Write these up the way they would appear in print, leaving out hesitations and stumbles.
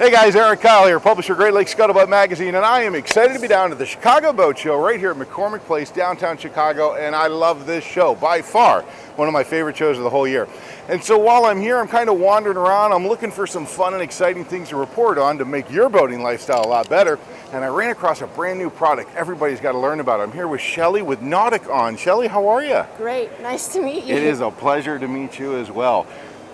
Hey guys, Eric Kyle here, publisher Great Lakes Scuttlebutt magazine, and I am excited to be down at the Chicago Boat Show right here at McCormick Place, downtown Chicago, and I love this show, by far one of my favorite shows of the whole year. And so while I'm here, I'm kind of wandering around, I'm looking for some fun and exciting things to report on to make your boating lifestyle a lot better, and I ran across a brand new product everybody's got to learn about. I'm here with Shelley with Nautic-On. Shelley, how are you? Great, nice to meet you. It is a pleasure to meet you as well.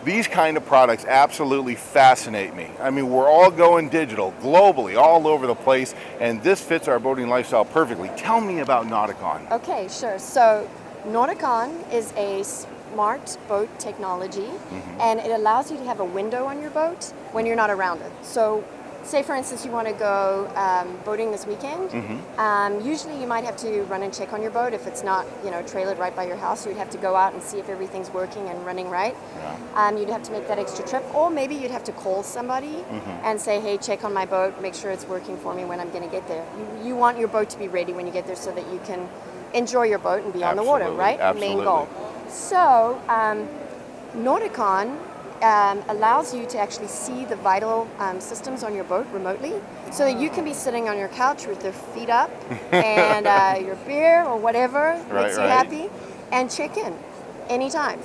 These kind of products absolutely fascinate me. I mean, we're all going digital, globally, all over the place, and this fits our boating lifestyle perfectly. Tell me about Nautic-On. Okay, sure. So, Nautic-On is a smart boat technology, and it allows you to have a window on your boat when you're not around it. So, say for instance you want to go boating this weekend. Usually you might have to run and check on your boat if it's not, trailered right by your house. You'd have to go out and see if everything's working and running right. You'd have to make that extra trip, or maybe you'd have to call somebody and say, hey, check on my boat, make sure it's working for me when I'm going to get there. You want your boat to be ready when you get there so that you can enjoy your boat and be on the water, right? Absolutely. Main goal. So Nautic-On allows you to actually see the vital systems on your boat remotely, so that you can be sitting on your couch with your feet up and your beer or whatever makes you happy, and check in anytime.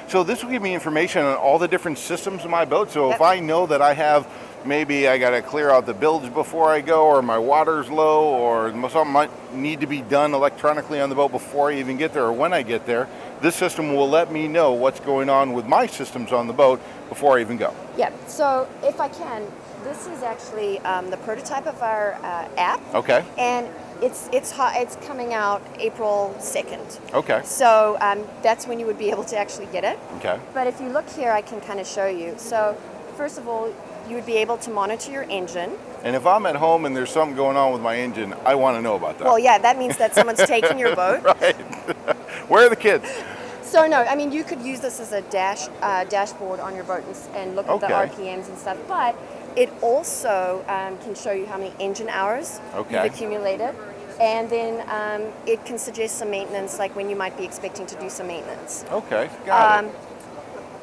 So this will give me information on all the different systems of my boat. So if I know that I have, maybe I got to clear out the bilge before I go, or my water's low, or something might need to be done electronically on the boat before I even get there or when I get there, this system will let me know what's going on with my systems on the boat before I even go. Yeah, so if I can, this is actually the prototype of our app. Okay. And it's coming out April 2nd. Okay. So that's when you would be able to actually get it. Okay. But if you look here, I can kind of show you. So first of all, you would be able to monitor your engine. And if I'm at home and there's something going on with my engine, I want to know about that. Well, yeah, that means that someone's taking your boat. Right. Where are the kids? So no, I mean, you could use this as a dashboard on your boat and look at the RPMs and stuff, but it also can show you how many engine hours you've accumulated. And then it can suggest some maintenance, like when you might be expecting to do some maintenance. Okay, got it.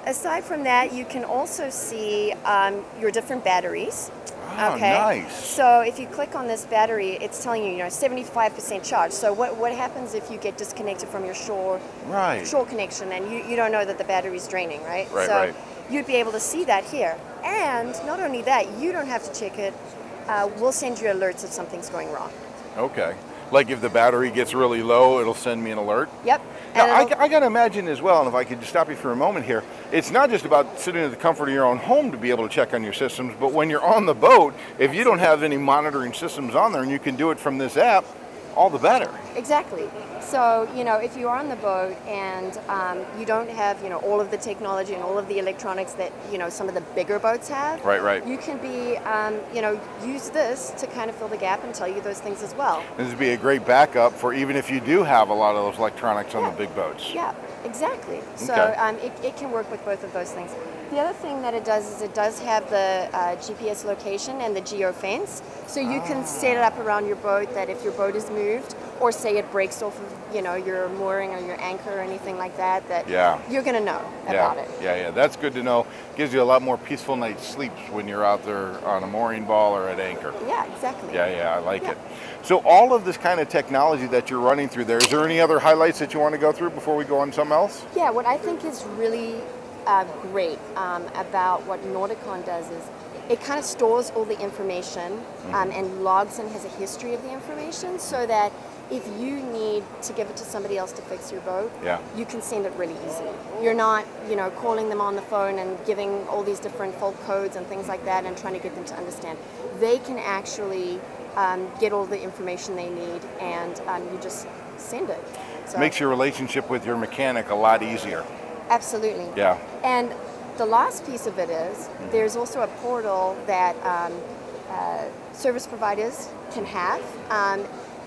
Aside from that, you can also see your different batteries. Oh, nice. So if you click on this battery, it's telling you, 75% charge. So what happens if you get disconnected from your shore connection and you don't know that the battery's draining, right? So you'd be able to see that here. And not only that, you don't have to check it. We'll send you alerts if something's going wrong. Okay. Like if the battery gets really low, it'll send me an alert? Yep. Now, I got to imagine as well, and if I could just stop you for a moment here, it's not just about sitting in the comfort of your own home to be able to check on your systems, but when you're on the boat, if you don't have any monitoring systems on there and you can do it from this app, all the better. Exactly. So, if you are on the boat and you don't have, all of the technology and all of the electronics that, some of the bigger boats have. Right. You can be, use this to kind of fill the gap and tell you those things as well. This would be a great backup for even if you do have a lot of those electronics on the big boats. Yeah, exactly. So it can work with both of those things. The other thing that it does is it does have the GPS location and the geofence. So you can set it up around your boat that if your boat is moved, or say it breaks off of, your mooring or your anchor or anything like that, you're going to know about it. Yeah, that's good to know. Gives you a lot more peaceful night's sleeps when you're out there on a mooring ball or at anchor. Yeah, exactly. Yeah, I like it. So all of this kind of technology that you're running through there, is there any other highlights that you want to go through before we go on something else? Yeah, what I think is really great about what Nautic-On does is it kind of stores all the information and logs and has a history of the information, so that if you need to give it to somebody else to fix your boat, you can send it really easily. You're not, calling them on the phone and giving all these different fault codes and things like that and trying to get them to understand. They can actually get all the information they need, and you just send it. So, makes your relationship with your mechanic a lot easier. Absolutely. Yeah. And the last piece of it is there's also a portal that service providers can have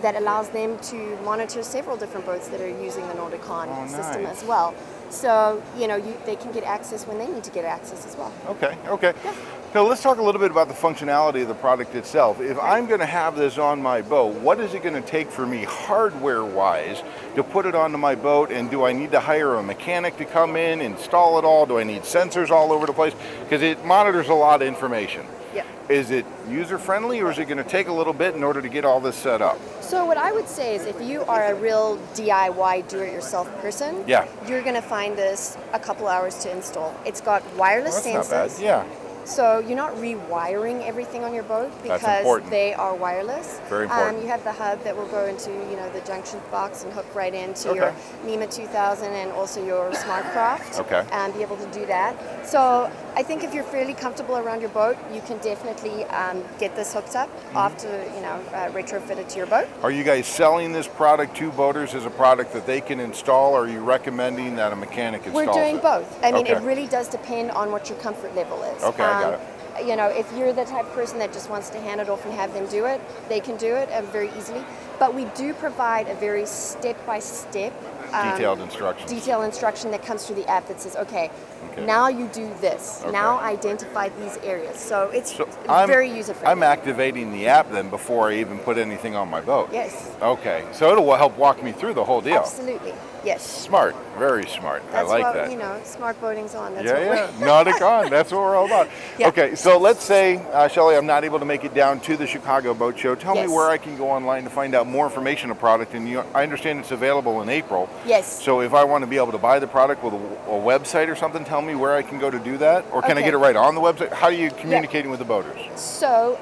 that allows them to monitor several different boats that are using the Nautic-On system as well. So, they can get access when they need to get access as well. Okay. Yeah. Now let's talk a little bit about the functionality of the product itself. If I'm going to have this on my boat, what is it going to take for me hardware-wise to put it onto my boat, and do I need to hire a mechanic to come in, install it all? Do I need sensors all over the place? Because it monitors a lot of information. Yep. Is it user-friendly, or is it going to take a little bit in order to get all this set up? So what I would say is if you are a real DIY do-it-yourself person, Yeah. you're going to find this a couple hours to install. It's got wireless Well, that's sensors. not bad. Yeah. So you're not rewiring everything on your boat That's because important. they are wireless. Very important. You have the hub that will go into the junction box and hook right into Okay. your NEMA 2000 and also your SmartCraft. Okay. And be able to do that. So I think if you're fairly comfortable around your boat, you can definitely get this hooked up after retrofit it to your boat. Are you guys selling this product to boaters as a product that they can install, or are you recommending that a mechanic installs We're doing it? both. I mean, Okay. it really does depend on what your comfort level is. Okay, I got it. If you're the type of person that just wants to hand it off and have them do it, they can do it very easily. But we do provide a very step-by-step Detailed instructions. detailed instruction that comes through the app that says, okay, now you do this. Okay. Now identify these areas. So it's So I'm very user-friendly. I'm activating the app then before I even put anything on my boat. Yes, Okay, so it'll help walk me through the whole deal. absolutely. Yes. Smart, very smart. That's I like what, that. smart boating's on. That's Yeah, what yeah. Nautic-On, that's what we're all about. Yeah. Okay, so let's say, Shelley, I'm not able to make it down to the Chicago Boat Show. Tell me Yes. where I can go online to find out more information on the product. And I understand it's available in April. Yes. So if I want to be able to buy the product with a website or something, tell me where I can go to do that? Or can I Okay. get it right on the website? How are you communicating with the boaters? So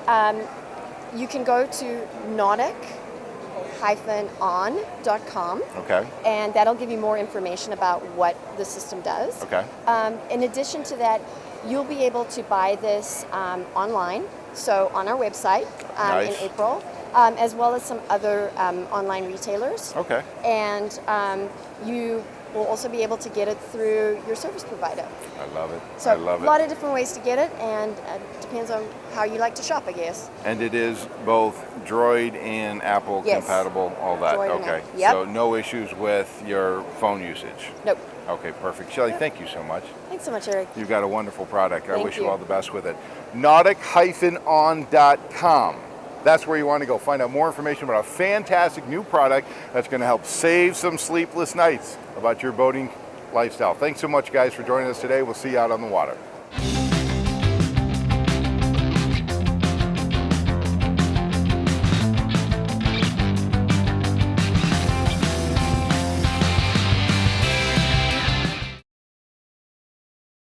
you can go to Nautic-on.com, Okay, and that'll give you more information about what the system does. okay, In addition to that, you'll be able to buy this online, so on our website in Nice. April, as well as some other online retailers. okay. And you will also be able to get it through your service provider. I love it. So I love a it. lot of different ways to get it, and depends on how you like to shop, I guess. And it is both Droid and Apple Yes. compatible, all that. Droid and Okay. Apple. Yep. So no issues with your phone usage. Nope. Okay, perfect. Shelley, thank you so much. Thanks so much, Eric. You've got a wonderful product. I Thank wish you you. all the best with it. Nautic-on.com. That's where you want to go. Find out more information about a fantastic new product that's going to help save some sleepless nights about your boating lifestyle. Thanks so much, guys, for joining us today. We'll see you out on the water.